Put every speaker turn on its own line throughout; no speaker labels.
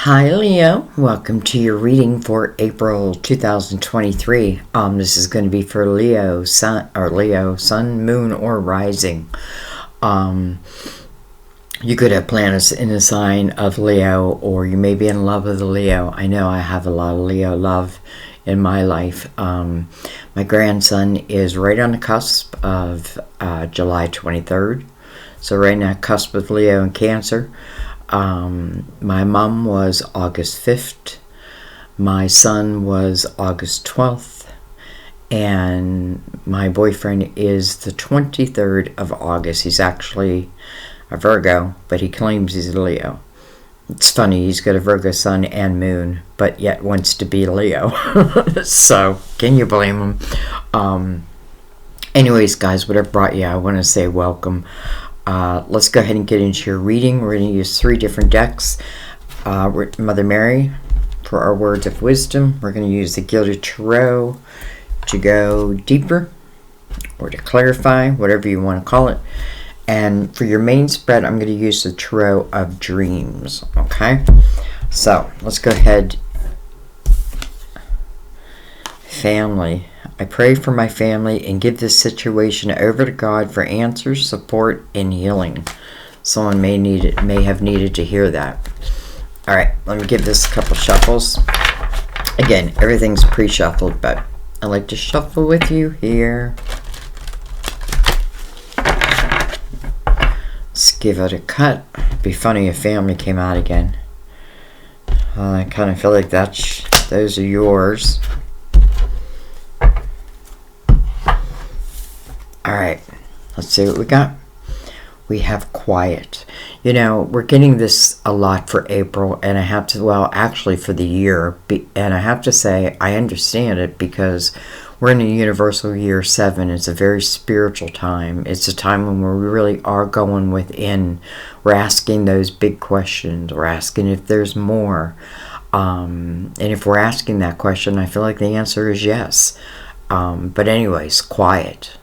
Hi Leo, welcome to your reading for April 2023. This is going to be for Leo, sun, moon, or rising. You could have planets in the sign of Leo, or you may be in love with a Leo. I know I have a lot of Leo love in my life. My grandson is right on the cusp of July 23rd. So right now, cusp of Leo and Cancer. My mom was August 5th. My son was August 12th. And my boyfriend is the 23rd of August. He's actually a Virgo, but he claims he's a Leo. It's funny, he's got a Virgo sun and moon, but yet wants to be Leo. So, can you blame him? Anyways, guys, whatever brought you, I want to say welcome. Let's go ahead and get into your reading. We're going to use 3 different decks. Mother Mary for our words of wisdom. We're going to use the Gilded Tarot to go deeper or to clarify, whatever you want to call it. And for your main spread, I'm going to use the Tarot of Dreams. Okay? So, let's go ahead. Family. I pray for my family and give this situation over to God for answers, support, and healing. Someone may have needed to hear that. All right, let me give this a couple shuffles. Again, everything's pre-shuffled, but I like to shuffle with you here. Let's give it a cut. It'd be funny if family came out again. I kind of feel like those are yours. Alright, let's see what we got. We have quiet. You know, we're getting this a lot for April, and I have to, well, actually for the year, and I have to say, I understand it because we're in a universal year 7. It's a very spiritual time. It's a time when we really are going within. We're asking those big questions. We're asking if there's more. And if we're asking that question, I feel like the answer is yes. But anyways, quiet.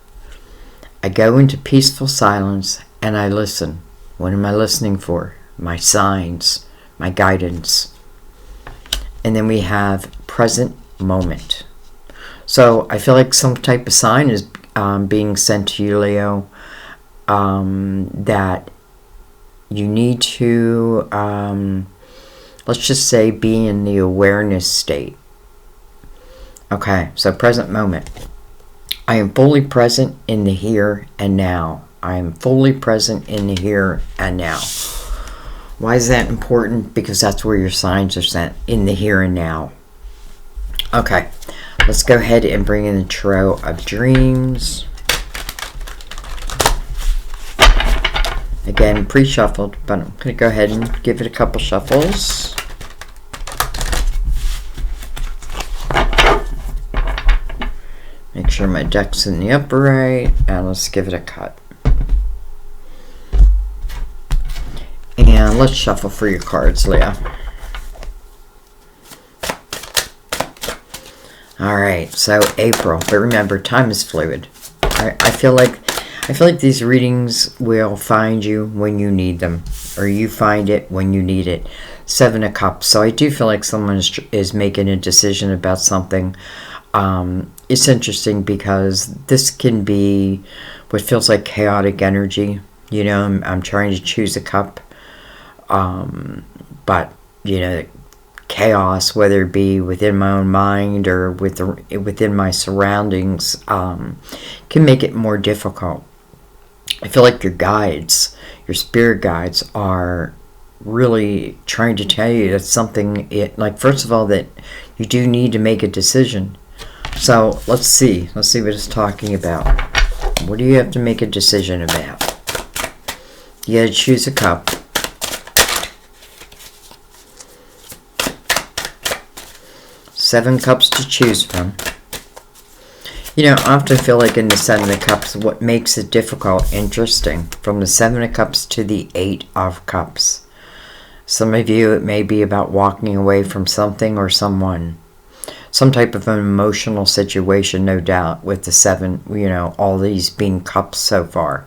I go into peaceful silence and I listen. What am I listening for? My signs, my guidance. And then we have present moment. So I feel like some type of sign is being sent to you, Leo, that you need to, let's just say, be in the awareness state. Okay, so present moment. I am fully present in the here and now. I am fully present in the here and now. Why is that important? Because that's where your signs are sent, in the here and now. Okay, let's go ahead and bring in the Tarot of Dreams. Again, pre-shuffled, but I'm going to go ahead and give it a couple shuffles. Make sure my deck's in the upright, and let's give it a cut. And let's shuffle for your cards, Leo. Alright, so April. But remember, time is fluid. I feel like these readings will find you when you need them, or you find it when you need it. 7 of Cups. So I do feel like someone is making a decision about something. It's interesting because this can be what feels like chaotic energy. You know, I'm trying to choose a cup. But, you know, chaos, whether it be within my own mind or within my surroundings, can make it more difficult. I feel like your guides, your spirit guides, are really trying to tell you that something, like, first of all, that you do need to make a decision. So let's see what it's talking about. What do you have to make a decision about? You gotta choose a cup. Seven cups to choose from. You know, I often feel like in the 7 of Cups, what makes it difficult, interesting, from the 7 of Cups to the 8 of Cups. Some of you, it may be about walking away from something or someone. Some type of an emotional situation, no doubt, with the 7, you know, all these being cups so far.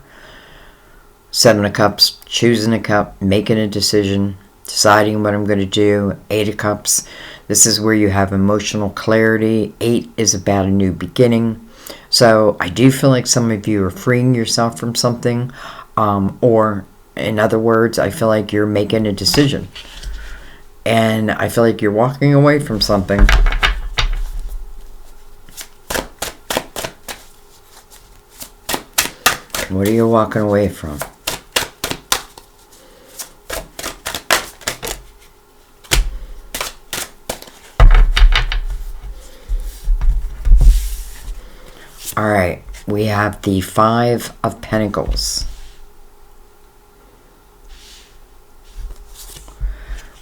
7 of Cups, choosing a cup, making a decision. deciding what I'm going to do. 8 of Cups, this is where you have emotional clarity. 8 is about a new beginning. So I do feel like some of you are freeing yourself from something, or in other words, I feel like you're making a decision. And I feel like you're walking away from something. What are you walking away from? All right, we have the 5 of Pentacles.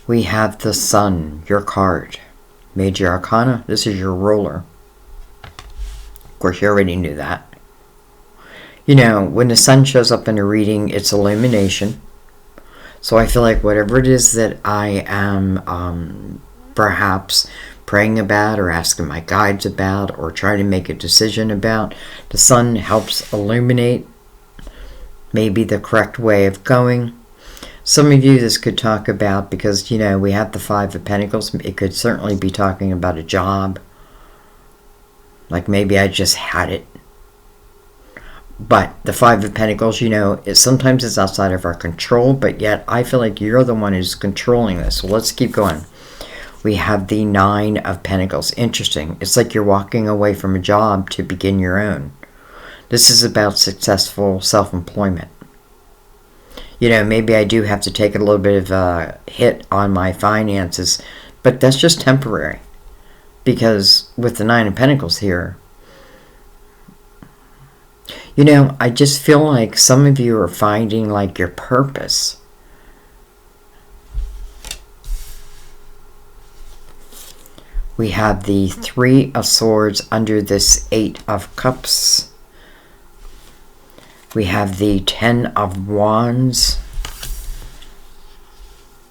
We have the Sun, your card. Major Arcana, this is your ruler. Of course, you already knew that. You know, when the Sun shows up in a reading, it's illumination. So I feel like whatever it is that I am perhaps praying about or asking my guides about or trying to make a decision about, the Sun helps illuminate maybe the correct way of going. Some of you this could talk about, because, you know, we have the 5 of Pentacles. It could certainly be talking about a job. Like maybe I just had it. But the 5 of Pentacles, you know, sometimes it's outside of our control, but yet I feel like you're the one who's controlling this. So let's keep going. We have the 9 of Pentacles. Interesting. It's like you're walking away from a job to begin your own. This is about successful self-employment. You know, maybe I do have to take a little bit of a hit on my finances, but that's just temporary. Because with the 9 of Pentacles here, you know, I just feel like some of you are finding like your purpose. We have the 3 of Swords under this 8 of Cups. We have the 10 of Wands.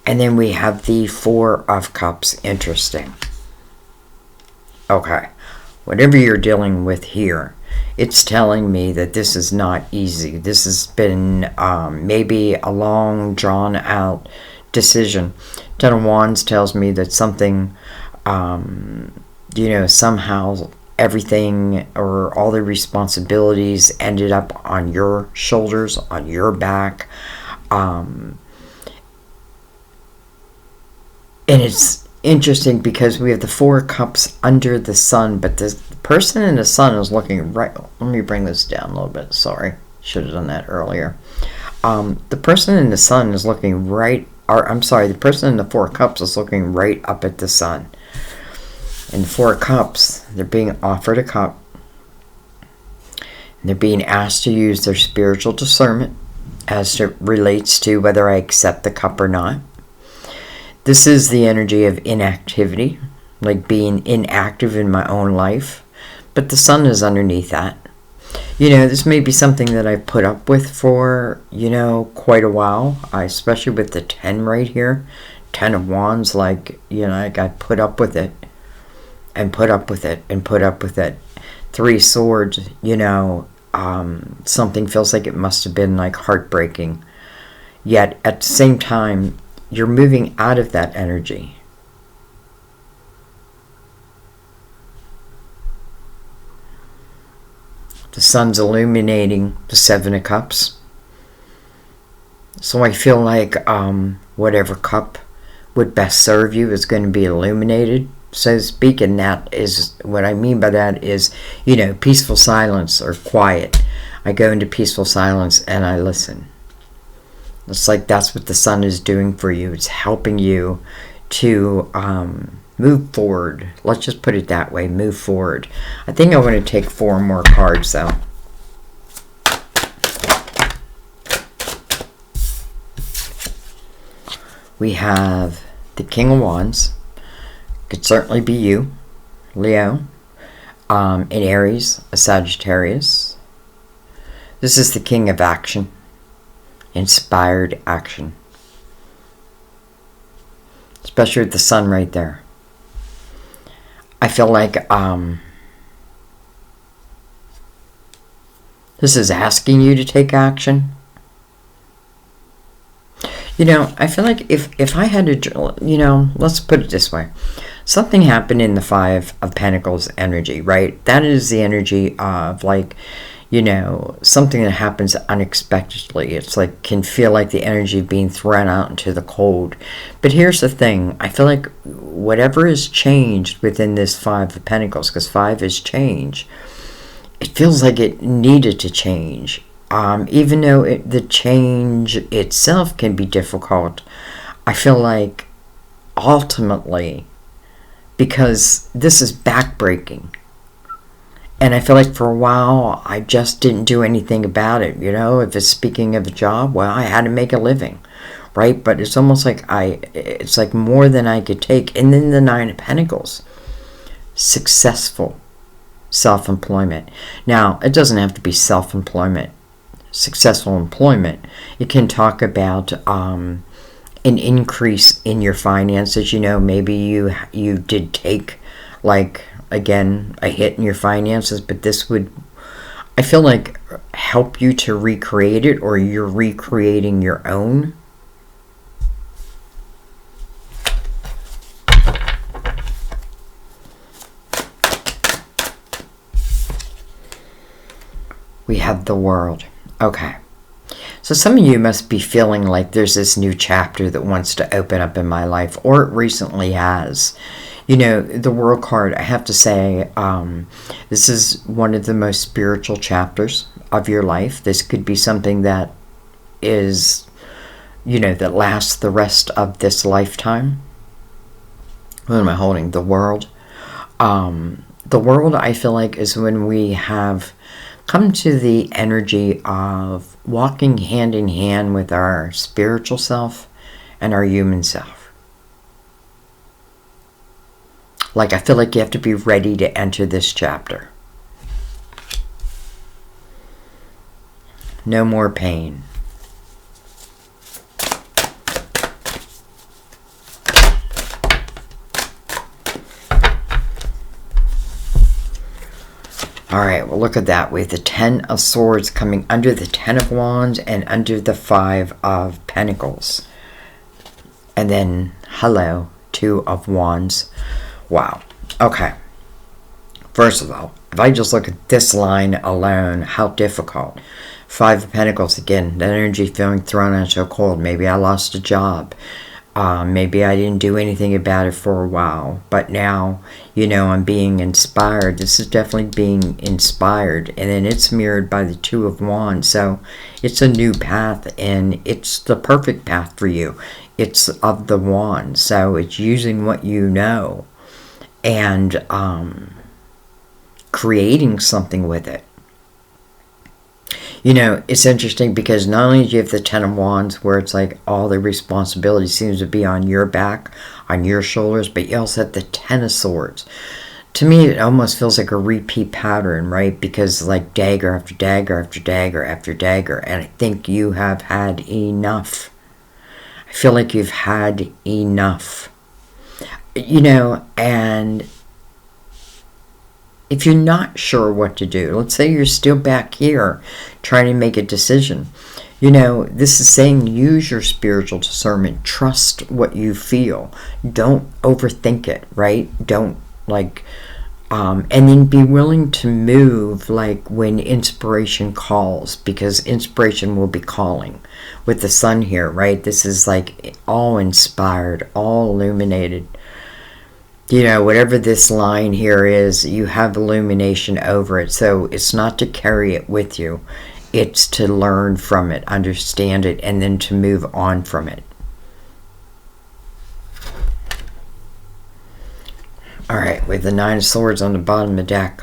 And then we have the 4 of Cups. Interesting. Okay. Whatever you're dealing with here, it's telling me that this is not easy. This has been maybe a long, drawn-out decision. 10 of Wands tells me that something, you know, somehow everything or all the responsibilities ended up on your shoulders, on your back. And it's interesting because we have the 4 of Cups under the Sun, but the person in the Sun is looking right. Let me bring this down a little bit. Sorry, should have done that earlier. The person in the Sun is looking right, or I'm sorry, the person in the 4 of Cups is looking right up at the Sun. And the 4 of Cups, they're being offered a cup. And they're being asked to use their spiritual discernment as it relates to whether I accept the cup or not. This is the energy of inactivity, like being inactive in my own life. But the Sun is underneath that. You know, this may be something that I've put up with for, you know, quite a while. Especially with the 10 right here. 10 of Wands, like, you know, like I put up with it. And put up with it. And put up with it. 3 Swords, you know, something feels like it must have been like heartbreaking. Yet at the same time, you're moving out of that energy. The Sun's illuminating the 7 of Cups. So I feel like whatever cup would best serve you is going to be illuminated, so to speak. And that is, what I mean by that is, you know, peaceful silence or quiet. I go into peaceful silence and I listen. It's like that's what the Sun is doing for you. It's helping you to move forward. Let's just put it that way, move forward. I think I want to take 4 more cards though. We have the King of Wands. Could certainly be you, Leo, an Aries, a Sagittarius. This is the King of Action. Inspired action. Especially with the Sun right there. I feel like this is asking you to take action. You know, I feel like if I had to, you know, let's put it this way. Something happened in the Five of Pentacles energy, right? That is the energy of, like, you know, something that happens unexpectedly. It's like, can feel like the energy of being thrown out into the cold. But here's the thing. I feel like whatever is changed within this Five of Pentacles, because five is change, it feels like it needed to change. Even though the change itself can be difficult, I feel like ultimately, because this is backbreaking, and I feel like for a while I just didn't do anything about it. You know, if it's speaking of a job, well, I had to make a living, right? But it's almost like it's like more than I could take. And then the Nine of Pentacles, successful self-employment. Now, it doesn't have to be self-employment. Successful employment, it can talk about an increase in your finances. You know, maybe you did take, like, again, a hit in your finances, but this would, I feel like, help you to recreate it, or you're recreating your own. We have the World. Okay. So some of you must be feeling like there's this new chapter that wants to open up in my life, or it recently has. You know, the World card, I have to say, this is one of the most spiritual chapters of your life. This could be something that is, you know, that lasts the rest of this lifetime. What am I holding? The World. The World, I feel like, is when we have come to the energy of walking hand in hand with our spiritual self and our human self. Like, I feel like you have to be ready to enter this chapter. No more pain. All right, well, look at that. We have the Ten of Swords coming under the Ten of Wands and under the Five of Pentacles. And then, hello, Two of Wands. Wow. Okay. First of all, if I just look at this line alone, how difficult. Five of Pentacles, again, the energy feeling thrown out so cold. Maybe I lost a job. Maybe I didn't do anything about it for a while, but now, you know, I'm being inspired. This is definitely being inspired, and then it's mirrored by the Two of Wands, so it's a new path, and it's the perfect path for you. It's of the Wand, so it's using what you know and creating something with it. You know, it's interesting because not only do you have the Ten of Wands, where it's like all the responsibility seems to be on your back, on your shoulders, but you also have the Ten of Swords. To me, it almost feels like a repeat pattern, right? Because, like, dagger after dagger after dagger after dagger, and I think you have had enough. I feel like you've had enough. You know, and if you're not sure what to do, let's say you're still back here trying to make a decision, you know, this is saying use your spiritual discernment. Trust what you feel. Don't overthink it, right? Don't, like, and then be willing to move, like, when inspiration calls, because inspiration will be calling. With the Sun here, right? This is like all inspired, all illuminated. You know, whatever this line here is, you have illumination over it. So it's not to carry it with you. It's to learn from it, understand it, and then to move on from it. All right, with the Nine of Swords on the bottom of the deck.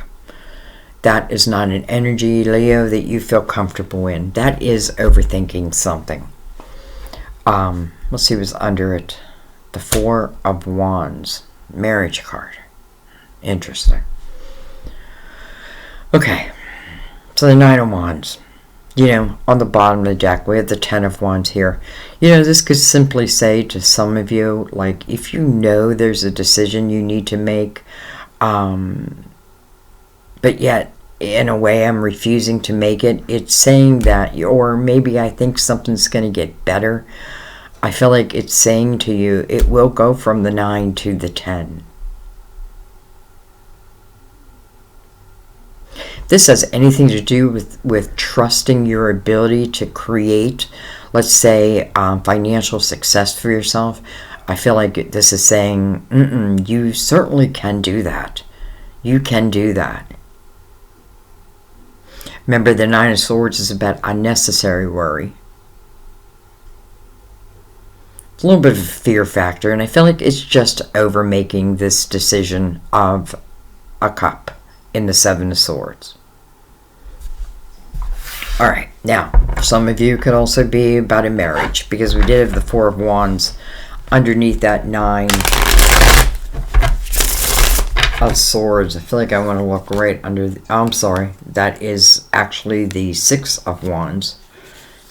That is not an energy, Leo, that you feel comfortable in. That is overthinking something. Let's see what's under it. The Four of Wands. Marriage card. Interesting. Okay. So the Nine of Wands. You know, on the bottom of the deck, we have the Ten of Wands here. You know, this could simply say to some of you, like, if you know there's a decision you need to make, but yet, in a way, I'm refusing to make it. It's saying that, or maybe I think something's going to get better. I feel like it's saying to you, it will go from the 9 to the 10. This has anything to do with trusting your ability to create, let's say, financial success for yourself. I feel like this is saying, you certainly can do that. You can do that. Remember, the 9 of Swords is about unnecessary worry. It's a little bit of a fear factor, and I feel like it's just over making this decision of a cup in the 7 of Swords. Alright, now, some of you could also be about a marriage, because we did have the 4 of Wands underneath that 9 of Swords. I feel like I want to look right under I'm sorry, that is actually the 6 of Wands.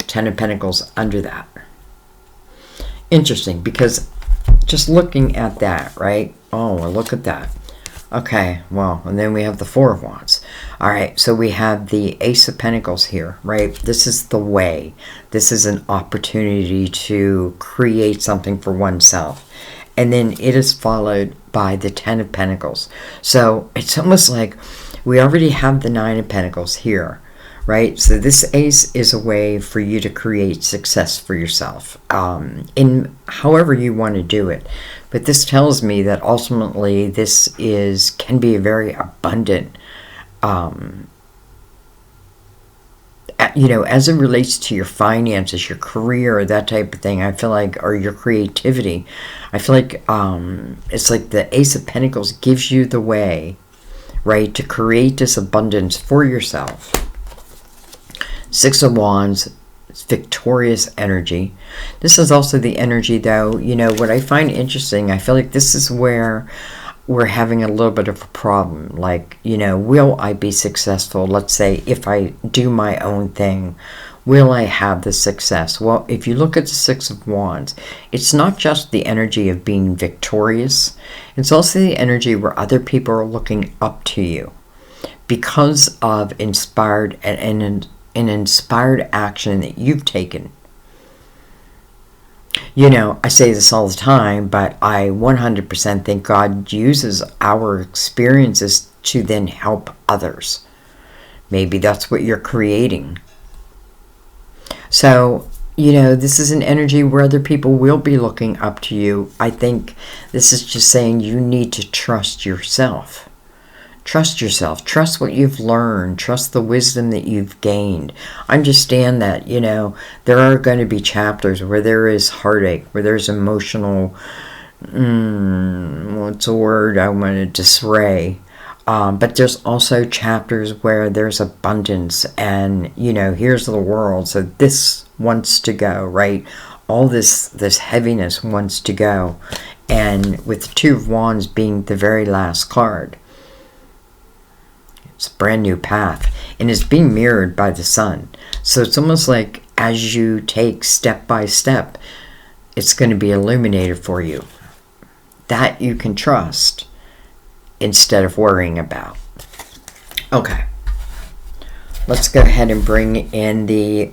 10 of Pentacles under that. Interesting, because just looking at that, right? Oh, well, look at that. Okay, well, and then we have the 4 of Wands. All right, so we have the Ace of Pentacles here, right? This is the way. This is an opportunity to create something for oneself. And then it is followed by the 10 of Pentacles. So it's almost like we already have the 9 of Pentacles here, right? So this Ace is a way for you to create success for yourself in however you want to do it. But this tells me that ultimately this can be a very abundant, as it relates to your finances, your career, that type of thing. I feel like, or your creativity, I feel like it's like the Ace of Pentacles gives you the way, right, to create this abundance for yourself. 6 of Wands, it's victorious energy. This is also the energy, though, what I find interesting, I feel like this is where we're having a little bit of a problem. Like, will I be successful? Let's say if I do my own thing, will I have the success? Well, if you look at the 6 of Wands, it's not just the energy of being victorious. It's also the energy where other people are looking up to you because of inspired and an inspired action that you've taken. I say this all the time, but I 100% think God uses our experiences to then help others. Maybe that's what you're creating. So, this is an energy where other people will be looking up to you. I think this is just saying you need to trust yourself. Trust yourself. Trust what you've learned. Trust the wisdom that you've gained. Understand that, there are going to be chapters where there is heartache, where there's emotional, what's a word I want to disarray. But there's also chapters where there's abundance and, here's the world. So this wants to go, right? All this heaviness wants to go. And with the 2 of Wands being the very last card, it's a brand new path, and it's being mirrored by the sun. So it's almost like as you take step by step, it's going to be illuminated for you. That you can trust instead of worrying about. Okay. Let's go ahead and bring in the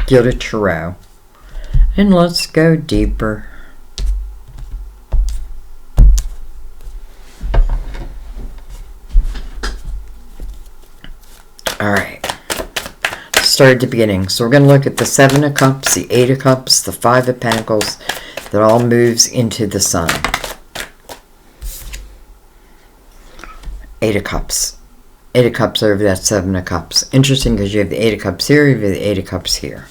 Gilded Tarot. And let's go deeper. Alright, start at the beginning. So we're going to look at the 7 of Cups, the 8 of Cups, the 5 of Pentacles. That all moves into the sun. 8 of Cups. 8 of Cups over that 7 of Cups. Interesting because you have the 8 of Cups here, you have the 8 of Cups here.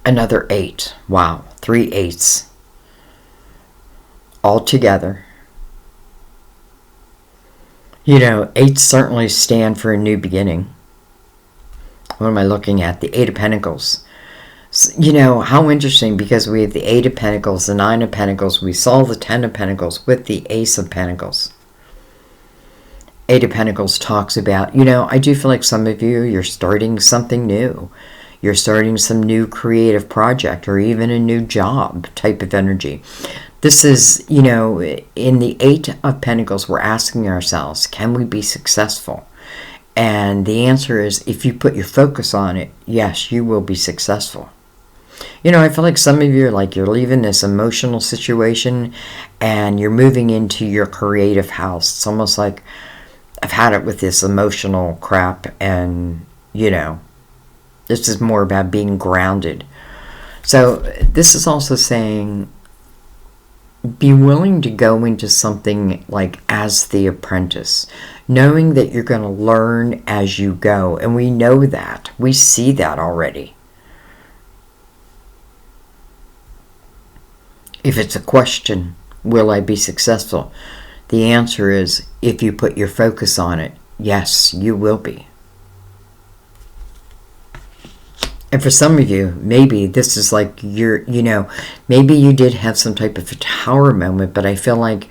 Another 8. Wow, 3 8s. All together. 8s certainly stand for a new beginning. What am I looking at? The 8 of Pentacles. So, how interesting, because we have the 8 of Pentacles, the 9 of Pentacles. We saw the 10 of Pentacles with the Ace of Pentacles. 8 of Pentacles talks about, I do feel like some of you, you're starting something new. You're starting some new creative project or even a new job type of energy. This is, in the 8 of Pentacles, we're asking ourselves, can we be successful? And the answer is, if you put your focus on it, yes, you will be successful. You know, I feel like some of you are like, you're leaving this emotional situation and you're moving into your creative house. It's almost like I've had it with this emotional crap, and, you know, this is more about being grounded. So this is also saying, be willing to go into something like as the apprentice, knowing that you're going to learn as you go. And we know that. We see that already. If it's a question, will I be successful? The answer is, if you put your focus on it, yes, you will be. And for some of you, maybe this is like maybe you did have some type of a tower moment, but I feel like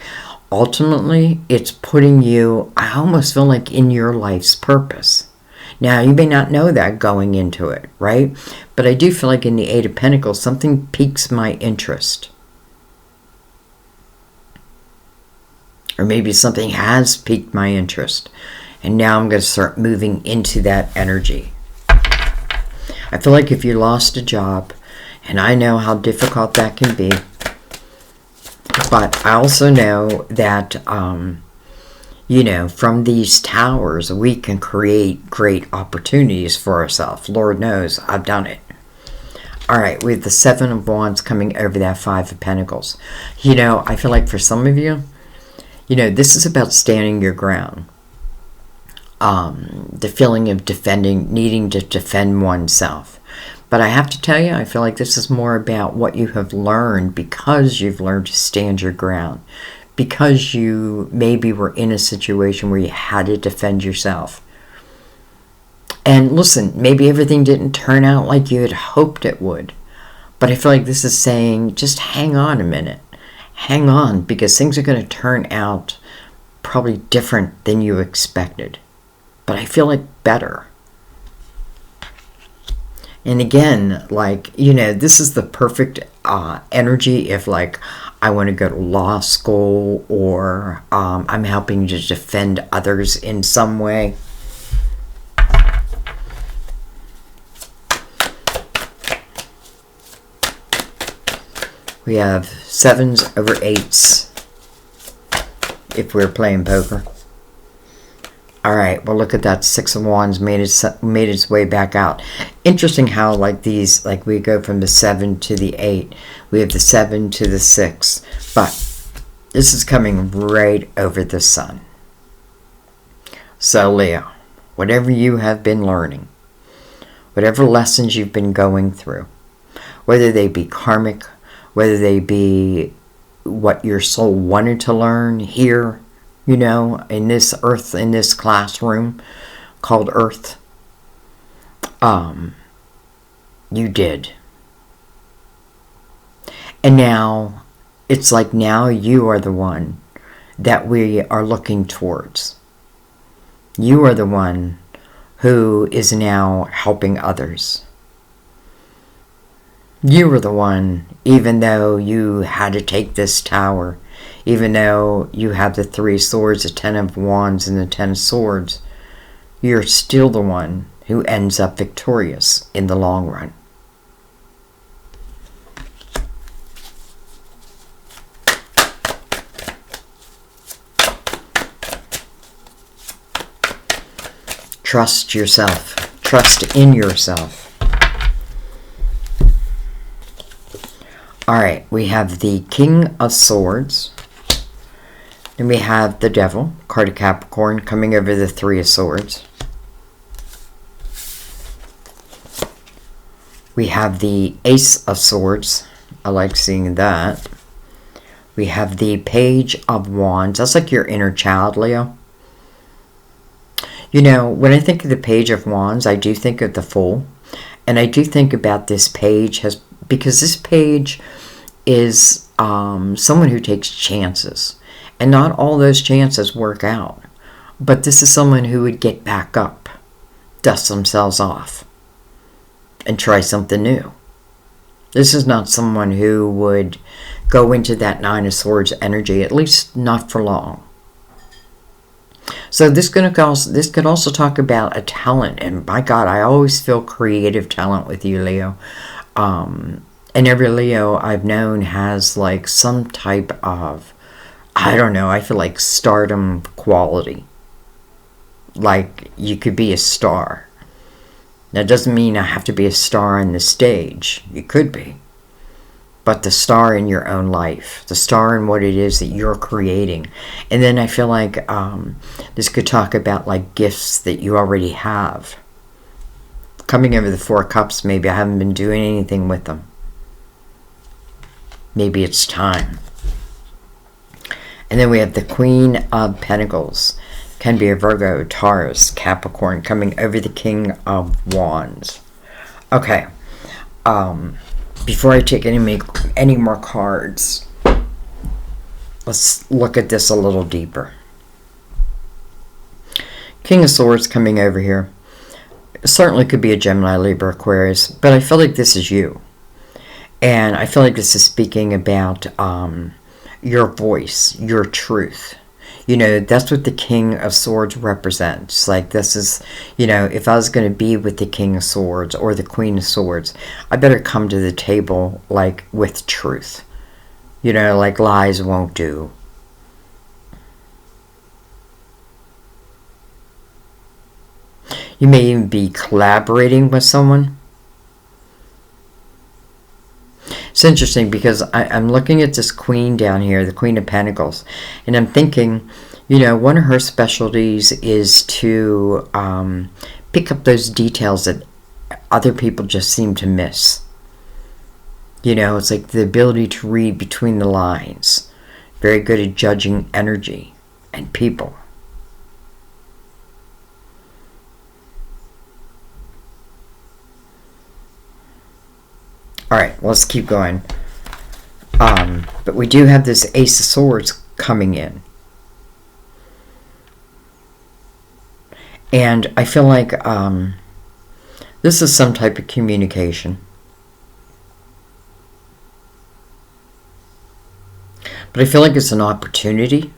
ultimately it's putting you, I almost feel like, in your life's purpose. Now, you may not know that going into it, right? But I do feel like in the Eight of Pentacles, something piques my interest. Or maybe something has piqued my interest. And now I'm going to start moving into that energy. I feel like if you lost a job, and I know how difficult that can be, but I also know that, from these towers, we can create great opportunities for ourselves. Lord knows, I've done it. All right, we have the Seven of Wands coming over that Five of Pentacles. I feel like for some of you, this is about standing your ground. The feeling of needing to defend oneself. But I have to tell you, I feel like this is more about what you have learned, because you've learned to stand your ground. Because you maybe were in a situation where you had to defend yourself. And listen, maybe everything didn't turn out like you had hoped it would. But I feel like this is saying, just hang on a minute. Hang on, because things are going to turn out probably different than you expected. But I feel like better. And again, this is the perfect energy if, I want to go to law school, or I'm helping to defend others in some way. We have 7s over 8s if we're playing poker. All right, well, look at that. 6 of Wands made its way back out. Interesting how, we go from the 7 to the 8. We have the 7 to the 6. But this is coming right over the sun. So, Leo, whatever you have been learning, whatever lessons you've been going through, whether they be karmic, whether they be what your soul wanted to learn here, in this earth, in this classroom called Earth, you did. And now, it's like now you are the one that we are looking towards. You are the one who is now helping others. You were the one, even though you had to take this tower, even though you have the 3 swords, the 10 of Wands, and the 10 of Swords, you're still the one who ends up victorious in the long run. Trust yourself. Trust in yourself. All right, we have the King of Swords. And we have the Devil, card of Capricorn, coming over the 3 of Swords. We have the Ace of Swords. I like seeing that. We have the Page of Wands. That's like your inner child, Leo. When I think of the Page of Wands, I do think of the Fool. And I do think about this page because this page is someone who takes chances. And not all those chances work out. But this is someone who would get back up, dust themselves off, and try something new. This is not someone who would go into that 9 of Swords energy, at least not for long. So this could also talk about a talent, and my God, I always feel creative talent with you, Leo. And every Leo I've known has like some type of, I don't know, I feel like stardom quality. Like you could be a star. That doesn't mean I have to be a star on the stage. You could be. But the star in your own life, the star in what it is that you're creating. And then I feel like this could talk about like gifts that you already have. Coming over the Four Cups, maybe I haven't been doing anything with them. Maybe it's time. And then we have the Queen of Pentacles. Can be a Virgo, Taurus, Capricorn, coming over the King of Wands. Okay. Before I take any more cards, let's look at this a little deeper. King of Swords coming over here. It certainly could be a Gemini, Libra, Aquarius, but I feel like this is you. And I feel like this is speaking about your voice, your truth. You know, that's what the King of Swords represents. Like, this is, you know, if I was going to be with the King of Swords or the Queen of Swords, I better come to the table, like, with truth. You know, like lies won't do. You may even be collaborating with someone. It's interesting because I'm looking at this queen down here, the Queen of Pentacles, and I'm thinking, you know, one of her specialties is to pick up those details that other people just seem to miss. You know, it's like the ability to read between the lines. Very good at judging energy and people. Alright, let's keep going. But we do have this Ace of Swords coming in. And I feel like this is some type of communication. But I feel like it's an opportunity.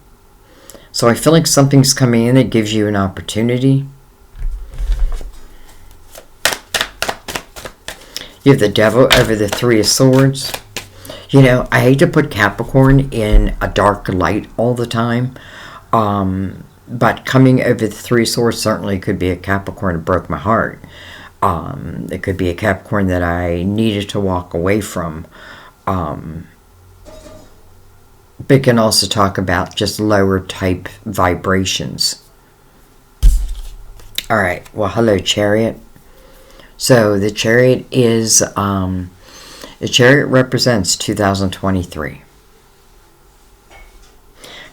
So I feel like something's coming in that gives you an opportunity. You have the Devil over the Three of Swords. You know, I hate to put Capricorn in a dark light all the time. But coming over the Three of Swords certainly could be a Capricorn that broke my heart. It could be a Capricorn that I needed to walk away from. But it can also talk about just lower type vibrations. Alright, well, hello, Chariot. So the Chariot is, the Chariot represents 2023.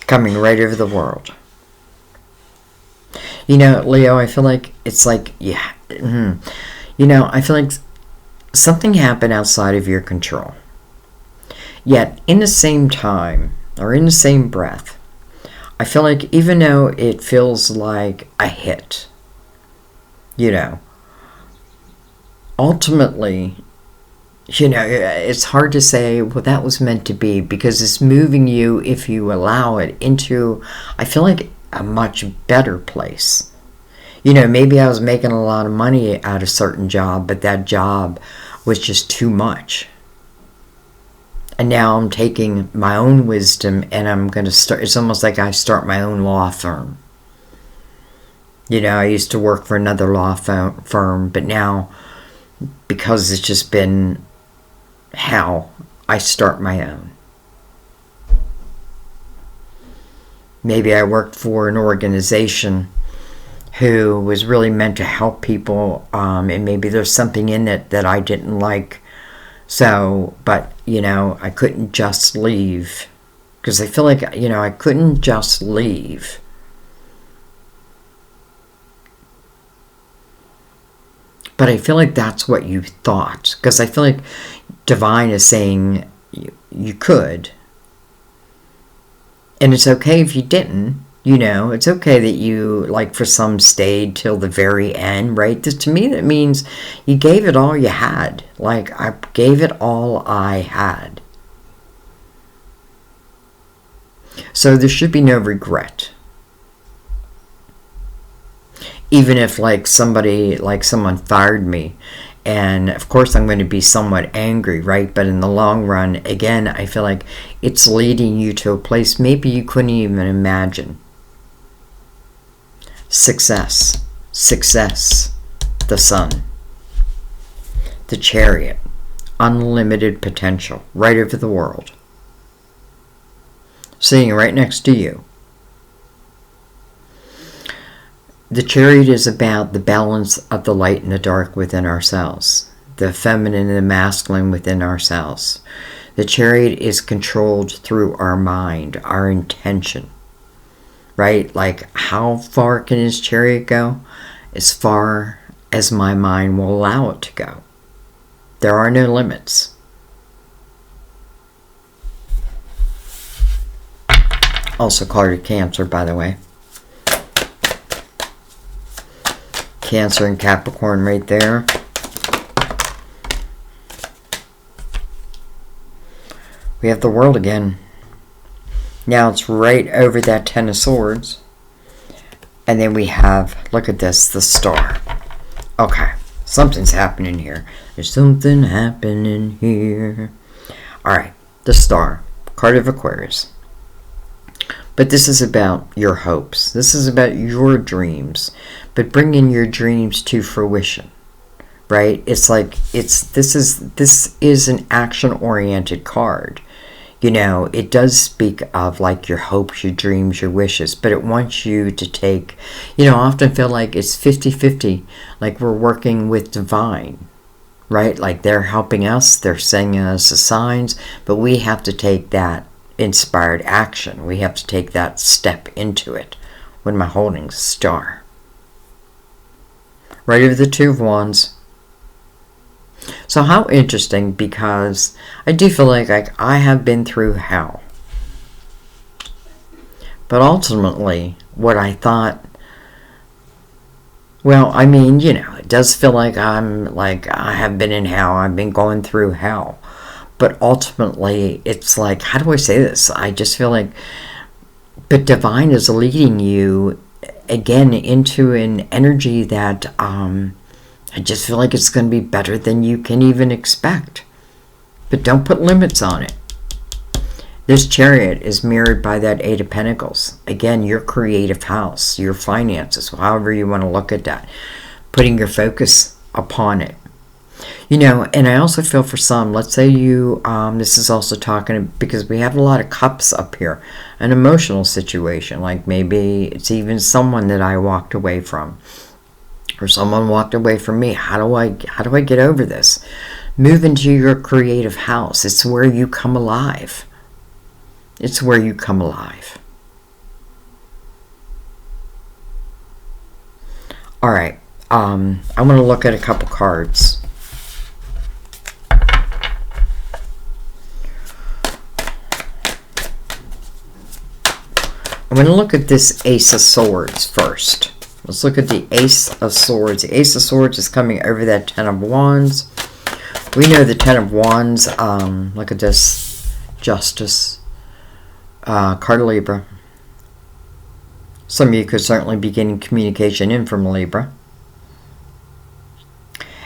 Coming right over the world. You know, Leo, I feel like it's like, yeah, you know, I feel like something happened outside of your control. Yet, in the same time, or in the same breath, I feel like even though it feels like a hit, you know, ultimately, you know, it's hard to say, well, that was meant to be, because it's moving you, if you allow it, into, I feel like, a much better place. You know, maybe I was making a lot of money at a certain job, but that job was just too much. And now I'm taking my own wisdom and I'm going to start, it's almost like I start my own law firm. You know, I used to work for another law firm, but now, because it's just been how I start my own. Maybe I worked for an organization who was really meant to help people, and maybe there's something in it that I didn't like. So, but, you know, I couldn't just leave. Because I feel like, you know, I couldn't just leave. But I feel like that's what you thought. Because I feel like Divine is saying you could. And it's okay if you didn't. You know, it's okay that you, like, for some stayed till the very end, right? To me, that means you gave it all you had. Like, I gave it all I had. So there should be no regret. Even if like someone fired me, and of course I'm going to be somewhat angry, right? But in the long run, again, I feel like it's leading you to a place maybe you couldn't even imagine. Success, the sun, the Chariot, unlimited potential, right over the world, sitting right next to you. The Chariot is about the balance of the light and the dark within ourselves, the feminine and the masculine within ourselves. The Chariot is controlled through our mind, our intention, right? Like, how far can his Chariot go? As far as my mind will allow it to go. There are no limits. Also card of Cancer, by the way. Cancer and Capricorn right there. We have the World again. Now it's right over that Ten of Swords. And then we have, look at this, the Star. Okay, something's happening here. There's something happening here. Alright, the Star. Card of Aquarius. But this is about your hopes. This is about your dreams. But bringing your dreams to fruition. Right? It's like, this is an action-oriented card. You know, it does speak of like your hopes, your dreams, your wishes, but it wants you to take, you know, I often feel like it's 50-50, like we're working with divine, right? Like they're helping us, they're sending us the signs, but we have to take that inspired action. We have to take that step into it. What am I holding? Star. Right over the Two of Wands. So how interesting, because I do feel like I have been through hell. But ultimately, what I thought, well, I mean, you know, it does feel like I have been in hell. I've been going through hell. But ultimately, it's like, how do I say this? I just feel like, but divine is leading you, again, into an energy that, I just feel like it's going to be better than you can even expect. But don't put limits on it. This Chariot is mirrored by that Eight of Pentacles. Again, your creative house, your finances, however you want to look at that. Putting your focus upon it. You know, and I also feel for some, let's say you, this is also talking, because we have a lot of cups up here. An emotional situation, like maybe it's even someone that I walked away from. Or someone walked away from me. How do I get over this? Move into your creative house. It's where you come alive. It's where you come alive. All right. I'm going to look at a couple cards. I'm going to look at this Ace of Swords first. Let's look at the Ace of Swords. The Ace of Swords is coming over that Ten of Wands. We know the Ten of Wands. Look at this. Justice. Card of Libra. Some of you could certainly be getting communication in from Libra.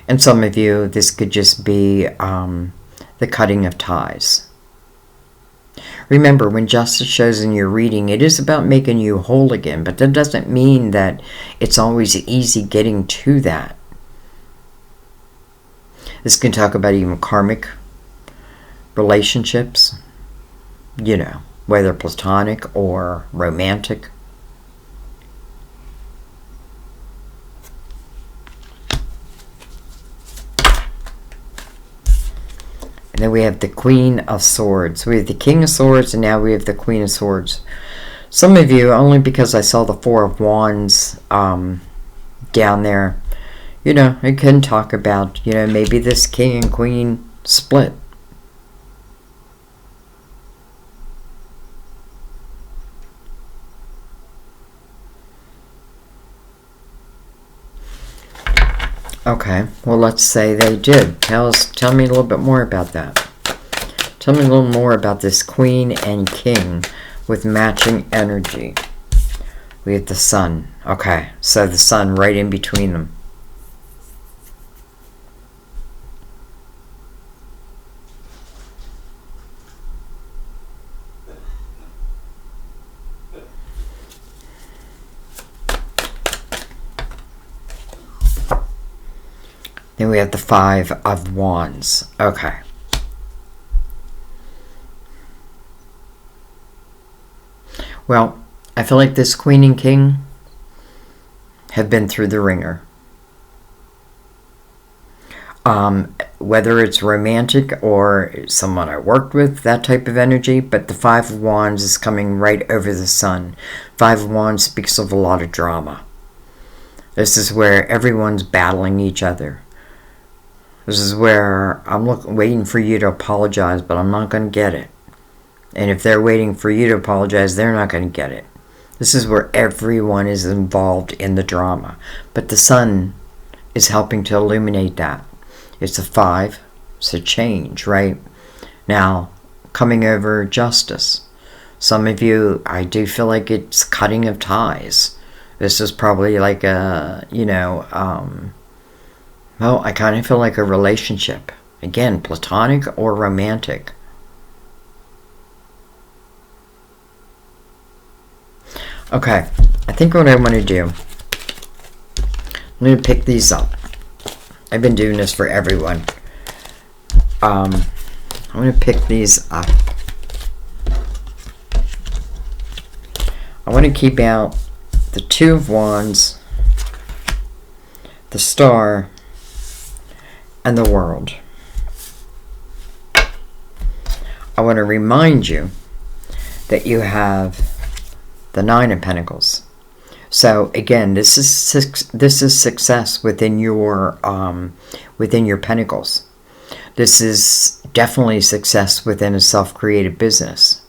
And some of you, this could just be the cutting of ties. Remember, when justice shows in your reading, it is about making you whole again, but that doesn't mean that it's always easy getting to that. This can talk about even karmic relationships, you know, whether platonic or romantic. And then we have the Queen of Swords. We have the King of Swords, and now we have the Queen of Swords. Some of you, only because I saw the Four of Wands down there, you know, it can talk about, you know, maybe this King and Queen split. Okay, well, let's say they did. Tell me a little bit more about that. Tell me a little more about this Queen and King with matching energy. We have the Sun. Okay, so the sun right in between them. Then we have the Five of Wands. Okay. Well, I feel like this Queen and King have been through the ringer. Whether it's romantic or someone I worked with, that type of energy, but the Five of Wands is coming right over the sun. Five of Wands speaks of a lot of drama. This is where everyone's battling each other. This is where I'm waiting for you to apologize, but I'm not going to get it. And if they're waiting for you to apologize, they're not going to get it. This is where everyone is involved in the drama. But the sun is helping to illuminate that. It's a 5. It's a change, right? Now, coming over justice. Some of you, I do feel like it's cutting of ties. This is probably like a, well, I kind of feel like a relationship. Again, platonic or romantic. Okay, I think what I want to do, I'm going to pick these up. I've been doing this for everyone. I'm going to pick these up. I want to keep out the Two of Wands, the Star, and the World. I want to remind you that you have the Nine of Pentacles. So again, this is success within your pentacles. This is definitely success within a self-created business.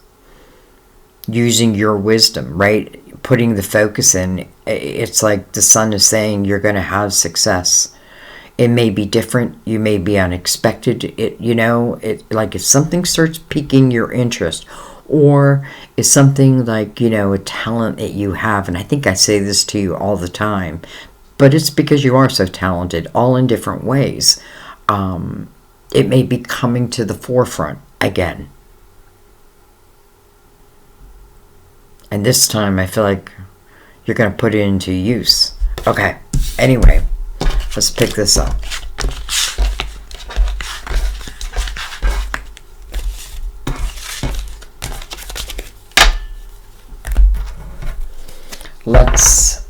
Using your wisdom, right? Putting the focus in. It's like the sun is saying you're going to have success. It may be different. You may be unexpected. Like if something starts piquing your interest, or is something like, a talent that you have. And I think I say this to you all the time, but it's because you are so talented, all in different ways. It may be coming to the forefront again. And this time I feel like you're going to put it into use. Okay, anyway, let's pick this up. Let's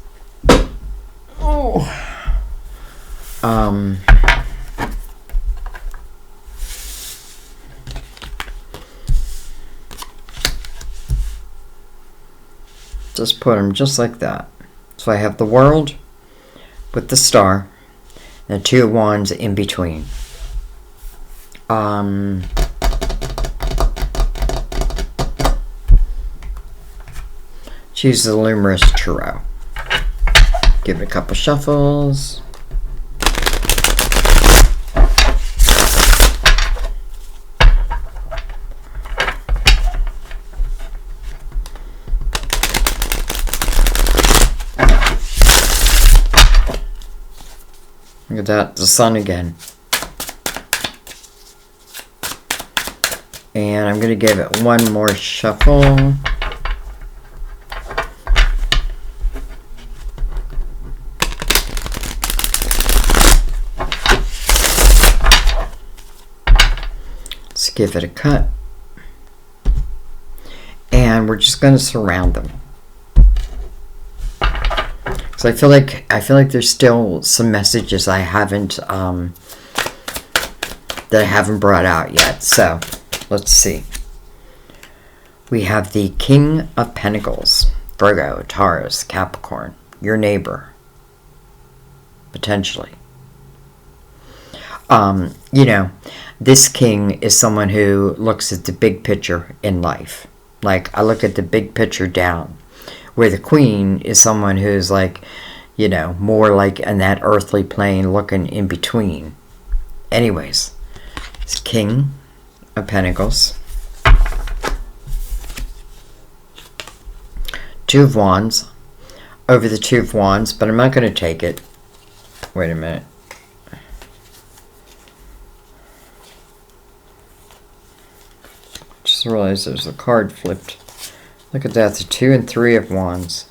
just put them just like that. So I have the World with the Star and the Two of Wands in between. Choose the Luminous Tarot. Give it a couple shuffles. Look at that, the sun again. And I'm going to give it one more shuffle. Let's give it a cut. And we're just going to surround them. So I feel like there's still some messages I haven't brought out yet. So let's see. We have the King of Pentacles, Virgo, Taurus, Capricorn, your neighbor, potentially. This king is someone who looks at the big picture in life. Like, I look at the big picture down. Where the Queen is someone who's like, more like in that earthly plane, looking in between. Anyways, it's King of Pentacles, Two of Wands, over the Two of Wands, but I'm not going to take it. Wait a minute. Just realized there's a card flipped. Look at that, the Two and Three of Wands.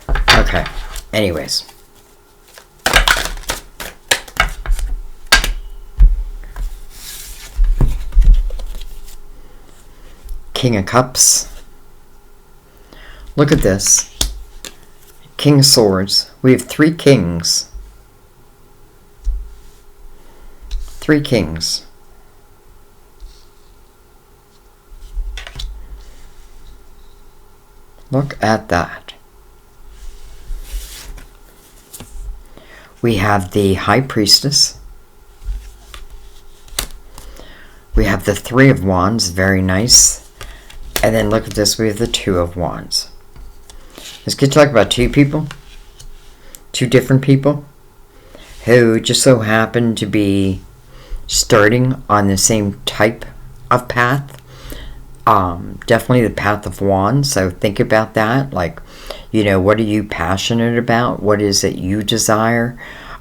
Okay, anyways. King of Cups. Look at this. King of Swords. We have 3 kings. 3 kings. Look at that. We have the High Priestess. We have the Three of Wands. Very nice. And then look at this, we have the Two of Wands. Let's get to talk about 2 people. 2 different people who just so happen to be starting on the same type of path. Definitely the path of Wands. So think about that. Like, you know, what are you passionate about? What is it you desire?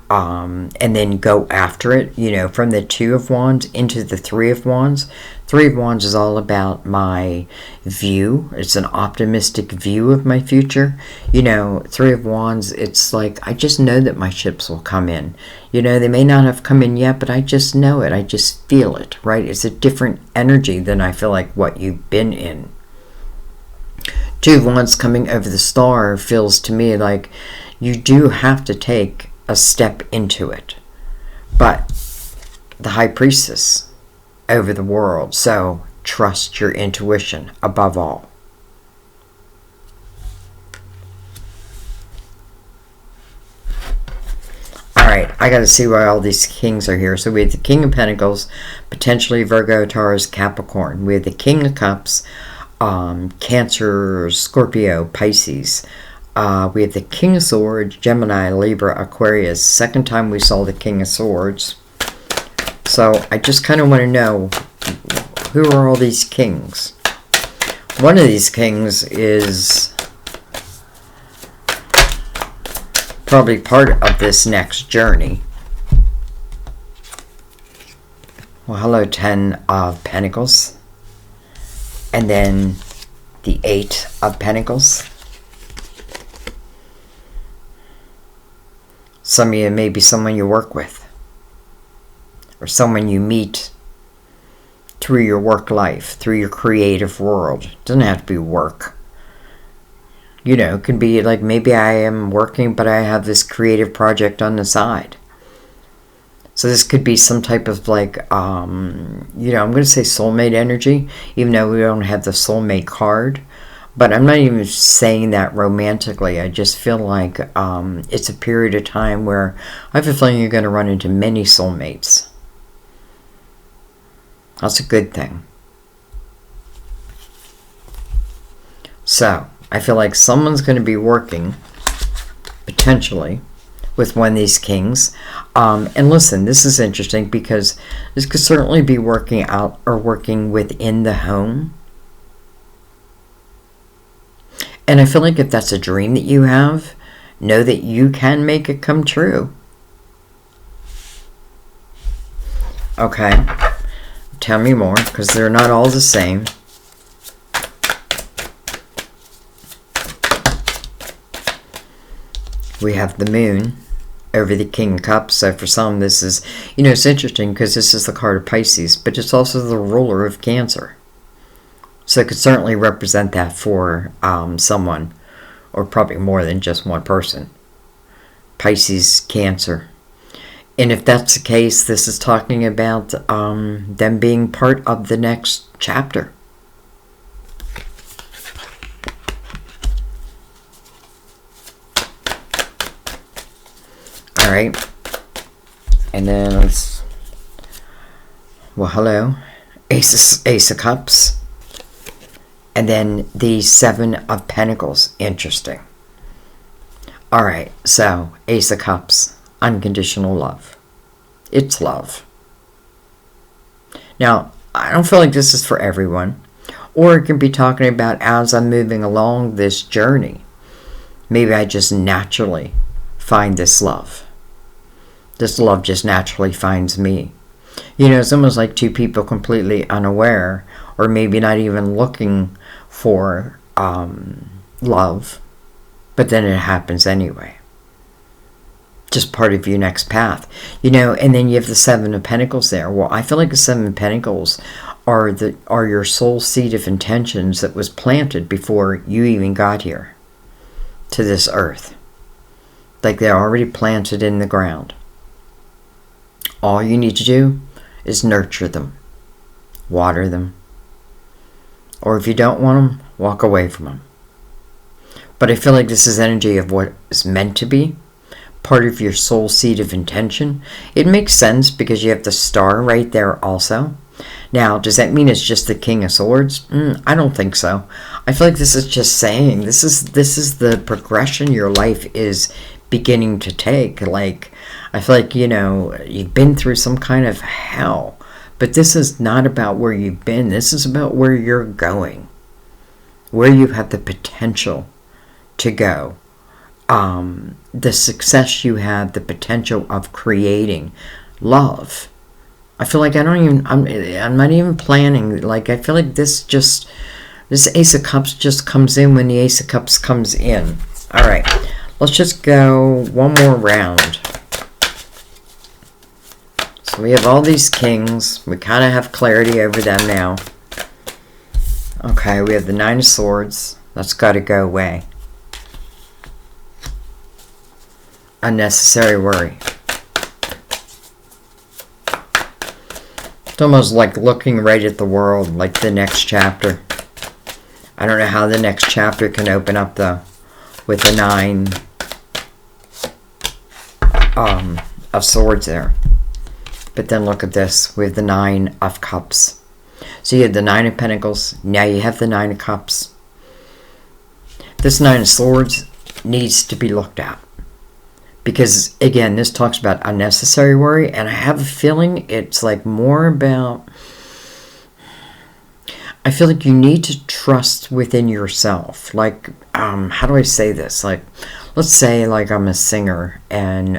And then go after it, you know, from the Two of Wands into the Three of Wands. Three of Wands is all about my view. It's an optimistic view of my future. You know, Three of Wands, it's like, I just know that my ships will come in. You know, they may not have come in yet, but I just know it. I just feel it, right? It's a different energy than I feel like what you've been in. Two of Wands coming over the Star feels to me like you do have to take a step into it, but the High Priestess over the World, so trust your intuition above all. Alright, I gotta see why all these kings are here. So we have the King of Pentacles, potentially Virgo, Taurus, Capricorn. We have the King of Cups, Cancer, Scorpio, Pisces. We have the King of Swords, Gemini, Libra, Aquarius. Second time we saw the King of Swords. So I just kind of want to know, who are all these kings? One of these kings is probably part of this next journey. Well, hello, 10 of Pentacles. And then the 8 of Pentacles. Some of you may be someone you work with, or someone you meet through your work life, through your creative world. It doesn't have to be work. You know, it can be like, maybe I am working, but I have this creative project on the side. So this could be some type of like, you know, I'm going to say soulmate energy, even though we don't have the soulmate card. But I'm not even saying that romantically. I just feel like it's a period of time where I have a feeling you're going to run into many soulmates. That's a good thing. So, I feel like someone's going to be working, potentially, with one of these kings. And listen, this is interesting because this could certainly be working out or working within the home. And I feel like if that's a dream that you have, know that you can make it come true. Okay. Tell me more, because they're not all the same. We have the Moon over the King of Cups. So for some, this is, you know, it's interesting because this is the card of Pisces, but it's also the ruler of Cancer. So it could certainly represent that for someone, or probably more than just one person. Pisces, Cancer. And if that's the case, this is talking about them being part of the next chapter. All right. And then let's, well, hello. Ace of Cups. And then the Seven of Pentacles. Interesting. Alright, so Ace of Cups. Unconditional love. It's love. Now, I don't feel like this is for everyone. Or it can be talking about as I'm moving along this journey. maybe I just naturally find this love. This love just naturally finds me. You know, it's almost like two people completely unaware, or maybe not even looking for love, but then it happens anyway. Just part of your next path. You know, and then you have the Seven of Pentacles there. Well, I feel like the Seven of Pentacles are your soul seed of intentions that was planted before you even got here to this earth. Like they're already planted in the ground. All you need to do is nurture them, water them, or if you don't want them, walk away from them. But I feel like this is energy of what is meant to be, part of your soul seed of intention. It makes sense because you have the star right there also. Now, does that mean it's just the King of Swords? I don't think so. I feel like this is just saying this is the progression your life is beginning to take. Like, I feel like, you know, you've been through some kind of hell, but this is not about where you've been. This is about where you're going, where you have the potential to go, the success you have, the potential of creating love. I feel like I'm not even planning. Like, I feel like this Ace of Cups just comes in when the Ace of Cups comes in. All right, let's just go one more round. So we have all these kings. We kind of have clarity over them now. Okay, we have the Nine of Swords. That's got to go away. Unnecessary worry. It's almost like looking right at the world, like the next chapter. I don't know how the next chapter can open up though, with the Nine of Swords there. But then look at this, we have the Nine of Cups. So you have the Nine of Pentacles, now you have the Nine of Cups. This Nine of Swords needs to be looked at. Because, again, this talks about unnecessary worry, and I have a feeling it's like more about, I feel like you need to trust within yourself. Like, how do I say this? Like, let's say, like, I'm a singer, and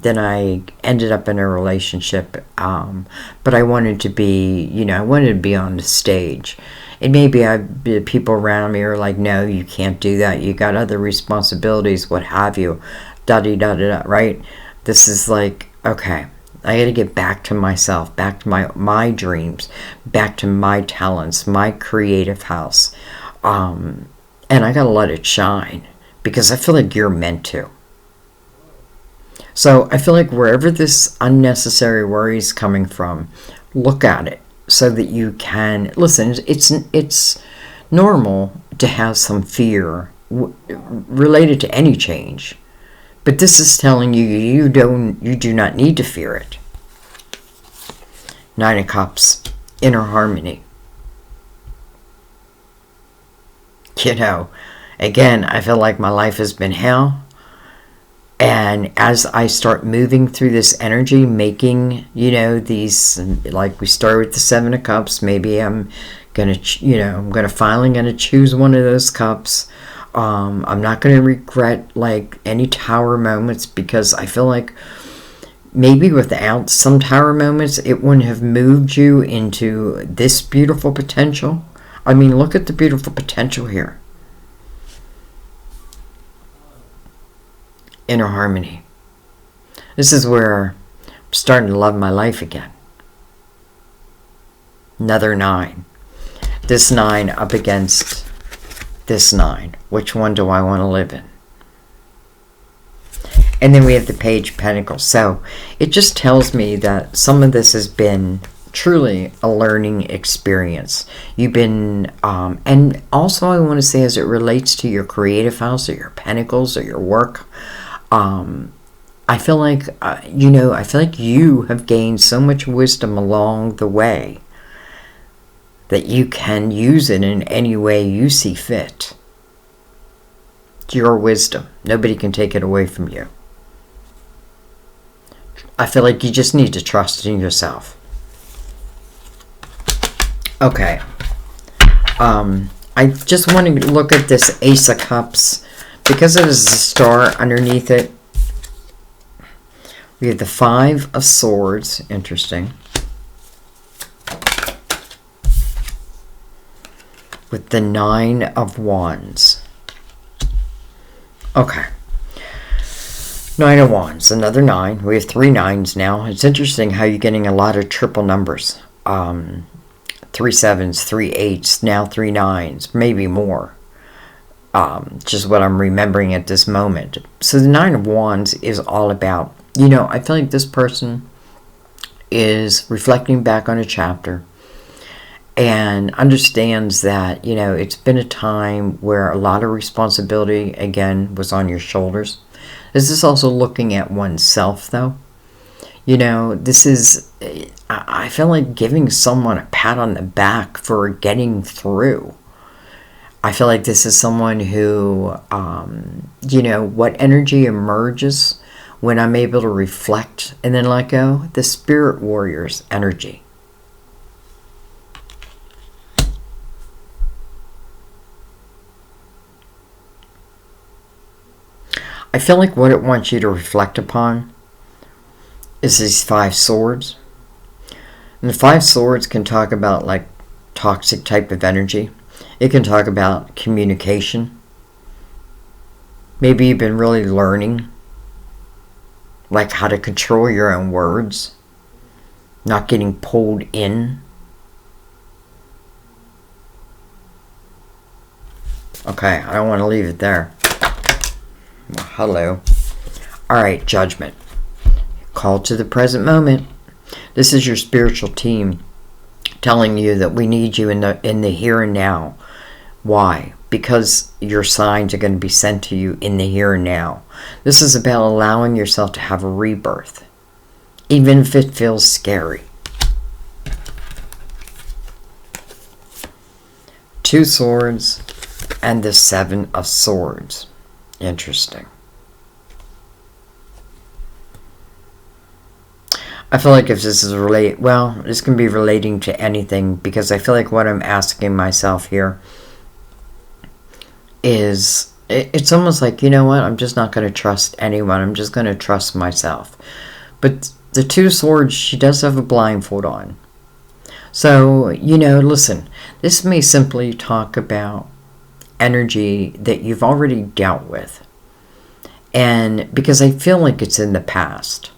then I ended up in a relationship, but I wanted to be, you know, I wanted to be on the stage. And maybe people around me are like, no, you can't do that. You got other responsibilities, what have you. Da-da-da-da-da, right? This is like, okay, I got to get back to myself, back to my dreams, back to my talents, my creative house. And I got to let it shine because I feel like you're meant to. So I feel like wherever this unnecessary worry is coming from, look at it so that you can, listen, it's normal to have some fear related to any change. But this is telling you you do not need to fear it. Nine of Cups, inner harmony. You know, again, I feel like my life has been hell. And as I start moving through this energy, making, you know, these, like we started with the Seven of Cups, maybe I'm going to, you know, finally going to choose one of those cups. I'm not going to regret like any tower moments because I feel like maybe without some tower moments, it wouldn't have moved you into this beautiful potential. I mean, look at the beautiful potential here. Inner harmony. This is where I'm starting to love my life again. Another 9. This 9 up against this 9. Which one do I want to live in? And then we have the Page of Pentacles. So it just tells me that some of this has been truly a learning experience. You've been, and also I want to say as it relates to your creative house or your pentacles or your work, I feel like, you know, I feel like you have gained so much wisdom along the way that you can use it in any way you see fit. It's your wisdom. Nobody can take it away from you. I feel like you just need to trust in yourself. Okay. I just want to look at this Ace of Cups because it is a star underneath it, we have the Five of Swords. Interesting. With the Nine of Wands. Okay. Nine of Wands. Another 9. We have 3 9s now. It's interesting how you're getting a lot of triple numbers. 3 7s, 3 8s, now 3 9s, maybe more. Just what I'm remembering at this moment. So the Nine of Wands is all about, I feel like this person is reflecting back on a chapter and understands that, it's been a time where a lot of responsibility, again, was on your shoulders. This is also looking at oneself, though. This is, I feel like giving someone a pat on the back for getting through. I feel like this is someone who, what energy emerges when I'm able to reflect and then let go? The Spirit Warrior's energy. I feel like what it wants you to reflect upon is these 5 swords. And the 5 swords can talk about like toxic type of energy. It can talk about communication. Maybe you've been really learning like how to control your own words, not getting pulled in. Okay, I don't want to leave it there. Well, hello. Alright, Judgment. Call to the present moment. This is your spiritual team telling you that we need you in the here and now. Why? Because your signs are going to be sent to you in the here and now. This is about allowing yourself to have a rebirth, even if it feels scary. 2 swords and the 7 of swords. Interesting. I feel like if this is this can be relating to anything, because I feel like what I'm asking myself here is, it's almost like, I'm just not going to trust anyone. I'm just going to trust myself. But the 2 swords, she does have a blindfold on. So, listen, this may simply talk about energy that you've already dealt with. And because I feel like it's in the past.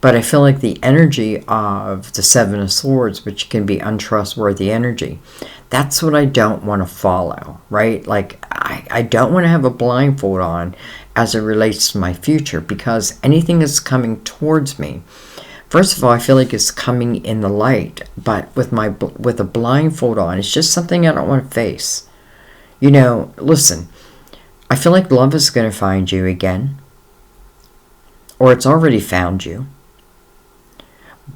But I feel like the energy of the 7 of Swords, which can be untrustworthy energy, that's what I don't want to follow, right? Like, I don't want to have a blindfold on as it relates to my future, because anything that's coming towards me, first of all, I feel like it's coming in the light, but with a blindfold on, it's just something I don't want to face. Listen, I feel like love is going to find you again, or it's already found you.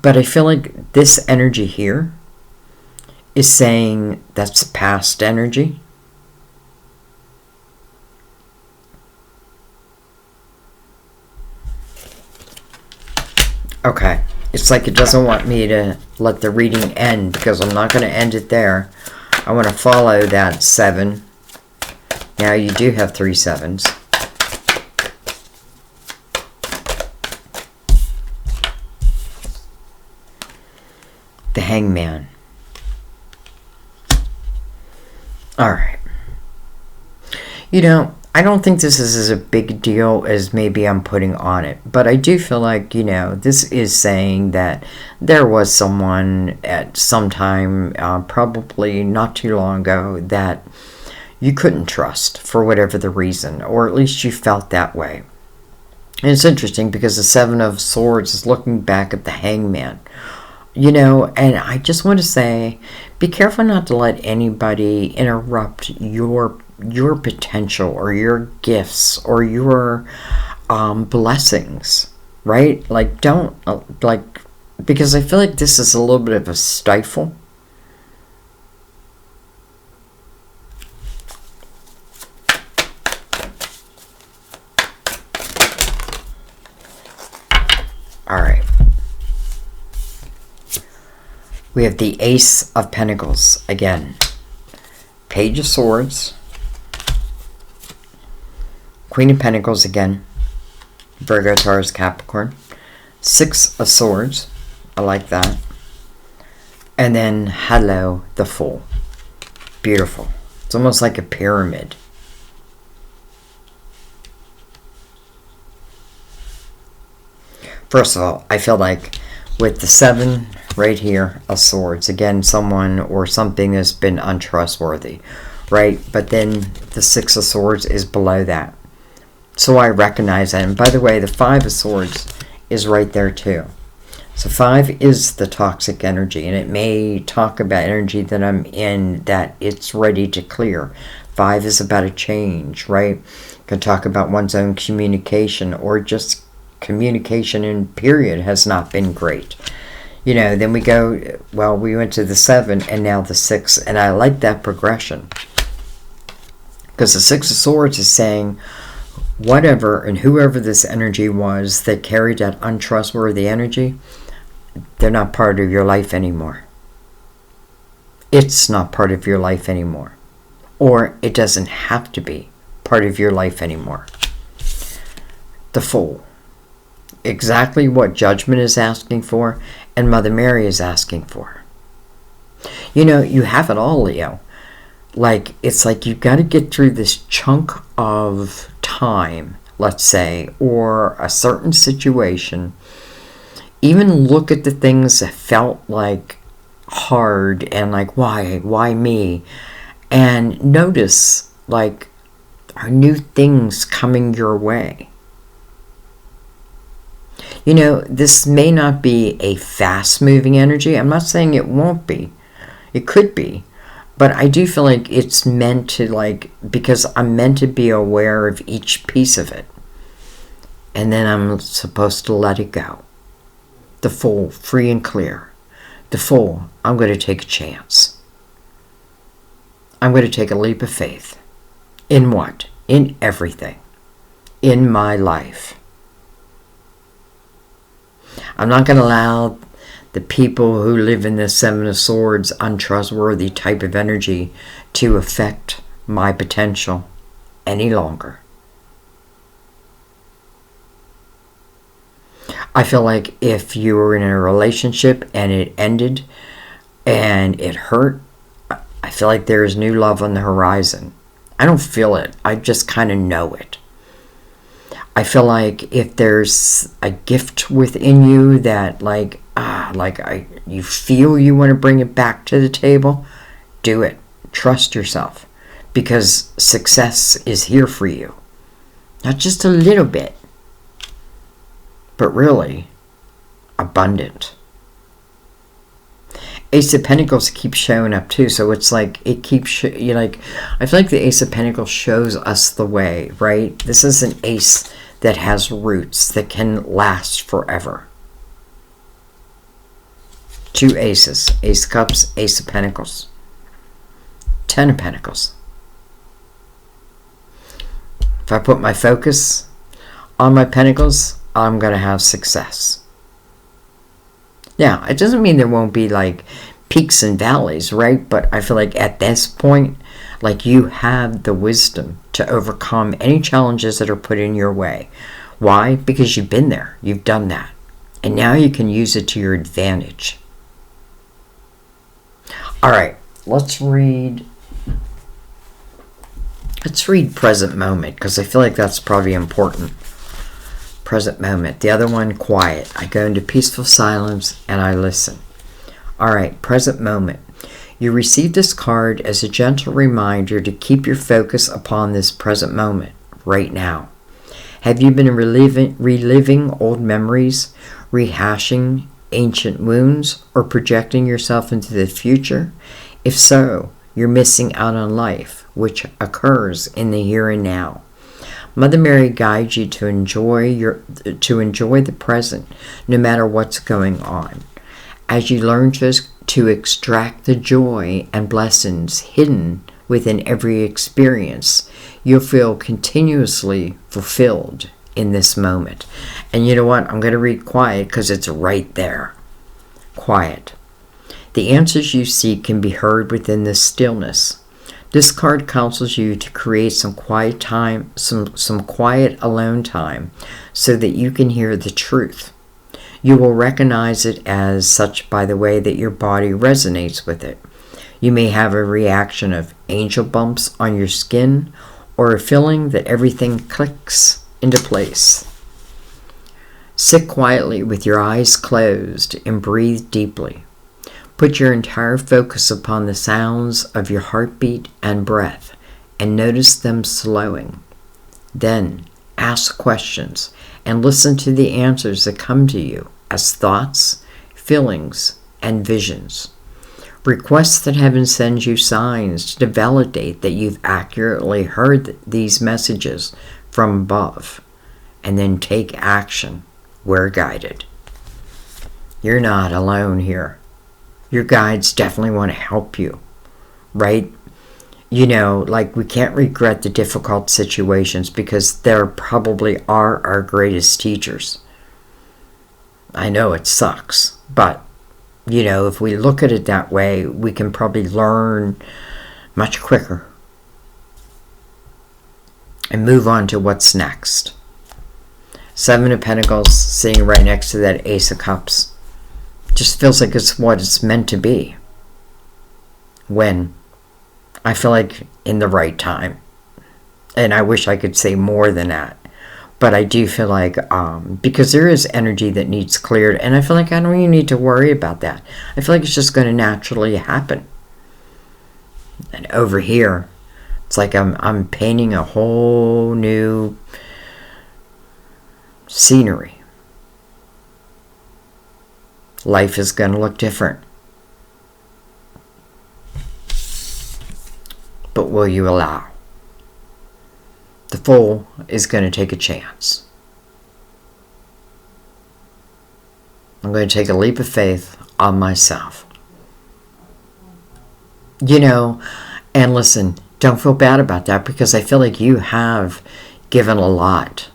But I feel like this energy here is saying that's past energy. Okay. It's like it doesn't want me to let the reading end, because I'm not going to end it there. I want to follow that 7. Now you do have 3 7s. The Hangman. Alright. I don't think this is as a big deal as maybe I'm putting on it. But I do feel like, this is saying that there was someone at some time, probably not too long ago, that you couldn't trust for whatever the reason. Or at least you felt that way. And it's interesting because the 7 of Swords is looking back at the Hangman. And I just want to say, be careful not to let anybody interrupt your potential or your gifts or your blessings, right? Like, don't, because I feel like this is a little bit of a stifle. All right. We have the Ace of Pentacles again. Page of Swords. Queen of Pentacles again. Virgo, Taurus, Capricorn. Six of Swords. I like that. And then, hello, the Fool. Beautiful. It's almost like a pyramid. First of all, I feel like with the 7 right here of Swords, again, someone or something has been untrustworthy, right? But then the 6 of Swords is below that. So I recognize that. And by the way, the 5 of Swords is right there too. So 5 is the toxic energy, and it may talk about energy that I'm in that it's ready to clear. 5 is about a change, right? Can talk about one's own communication, or just communication in period has not been great. You know, then we go, well, we went to the 7 and now the 6, and I like that progression. Because the 6 of Swords is saying, whatever and whoever this energy was that carried that untrustworthy energy, they're not part of your life anymore. It's not part of your life anymore. Or it doesn't have to be part of your life anymore. The Fool. Exactly what Judgment is asking for and Mother Mary is asking for. You know, you have it all, Leo. Like, it's like you've got to get through this chunk of time, let's say, or a certain situation. Even look at the things that felt like hard and like, why me? And notice, like, are new things coming your way? You know, this may not be a fast-moving energy. I'm not saying it won't be. It could be. But I do feel like it's meant to, like, because I'm meant to be aware of each piece of it. And then I'm supposed to let it go. The Fool, free and clear. The Fool, I'm going to take a chance. I'm going to take a leap of faith. In what? In everything. In my life. I'm not going to allow the people who live in the 7 of Swords untrustworthy type of energy to affect my potential any longer. I feel like if you were in a relationship and it ended and it hurt, I feel like there is new love on the horizon. I don't feel it. I just kind of know it. I feel like if there's a gift within you that you feel you want to bring it back to the table, do it. Trust yourself, because success is here for you. Not just a little bit, but really abundant. Ace of Pentacles keeps showing up too, so it's like it keeps I feel like the Ace of Pentacles shows us the way, right? This is an ace that has roots that can last forever. 2 aces. Ace of Cups, Ace of Pentacles. 10 of Pentacles. If I put my focus on my Pentacles, I'm going to have success. Now, it doesn't mean there won't be like peaks and valleys, right? But I feel like at this point, like, you have the wisdom to overcome any challenges that are put in your way. Why? Because you've been there. You've done that. And now you can use it to your advantage. All right, let's read present moment, because I feel like that's probably important. Present moment. The other one, quiet. I go into peaceful silence and I listen. All right, present moment. You receive this card as a gentle reminder to keep your focus upon this present moment, right now. Have you been reliving old memories, rehashing ancient wounds, or projecting yourself into the future? If so, you're missing out on life, which occurs in the here and now. Mother Mary guides you to enjoy the present, no matter what's going on. As you learn to extract the joy and blessings hidden within every experience, you'll feel continuously fulfilled in this moment. And you know what? I'm going to read quiet because it's right there. Quiet. The answers you seek can be heard within this stillness. This card counsels you to create some quiet time, some quiet alone time, so that you can hear the truth. You will recognize it as such by the way that your body resonates with it. You may have a reaction of angel bumps on your skin, or a feeling that everything clicks into place. Sit quietly with your eyes closed and breathe deeply. Put your entire focus upon the sounds of your heartbeat and breath, and notice them slowing. Then ask questions and listen to the answers that come to you as thoughts, feelings, and visions. Request that heaven sends you signs to validate that you've accurately heard these messages from above, and then take action where guided. You're not alone here. Your guides definitely want to help you, right? You know, like, we can't regret the difficult situations because they probably are our greatest teachers. I know it sucks, but, you know, if we look at it that way, we can probably learn much quicker and move on to what's next. Seven of Pentacles sitting right next to that Ace of Cups. Just feels like it's what it's meant to be. When I feel like in the right time. And I wish I could say more than that. But I do feel like, because there is energy that needs cleared, and I feel like I don't even need to worry about that. I feel like it's just going to naturally happen. And over here, it's like I'm painting a whole new scenery. Life is going to look different. But will you allow? The Fool is going to take a chance. I'm going to take a leap of faith on myself. You know, and listen, don't feel bad about that, because I feel like you have given a lot.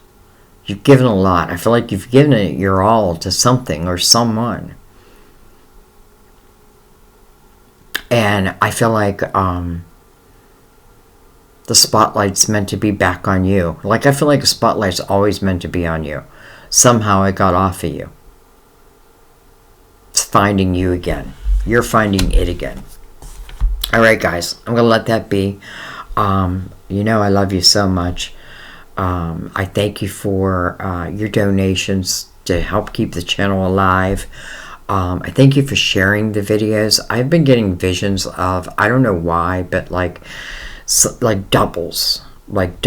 You've given a lot. I feel like you've given it your all to something or someone. And I feel like the spotlight's meant to be back on you. Like, I feel like a spotlight's always meant to be on you. Somehow it got off of you. It's finding you again. You're finding it again. All right, guys. I'm going to let that be. You know I love you so much. I thank you for your donations to help keep the channel alive. I thank you for sharing the videos. I've been getting visions of, I don't know why, but like doubles, like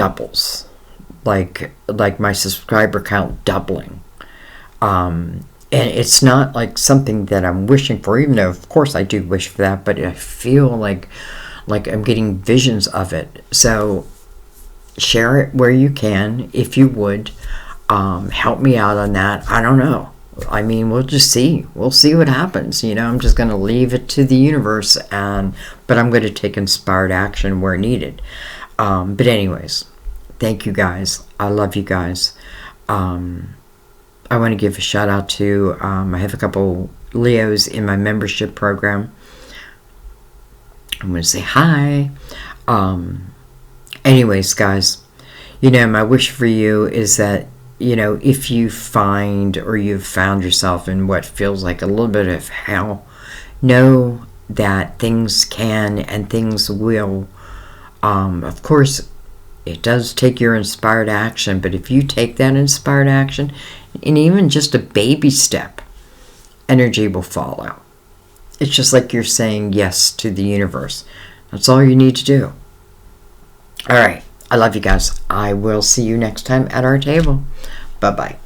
my subscriber count doubling. And it's not like something that I'm wishing for, even though of course I do wish for that, but I feel like I'm getting visions of it. So share it where you can, if you would. Help me out on that. I don't know. I mean, we'll just see. We'll see what happens. You know, I'm just going to leave it to the universe, but I'm going to take inspired action where needed. But anyways, thank you guys. I love you guys. I want to give a shout out to, I have a couple Leos in my membership program. I'm going to say hi. Anyways, guys, you know, my wish for you is that, you know, if you find or you've found yourself in what feels like a little bit of hell, know that things can and things will. Of course, it does take your inspired action, but if you take that inspired action, and even just a baby step, energy will follow. It's just like you're saying yes to the universe. That's all you need to do. All right. I love you guys. I will see you next time at our table. Bye-bye.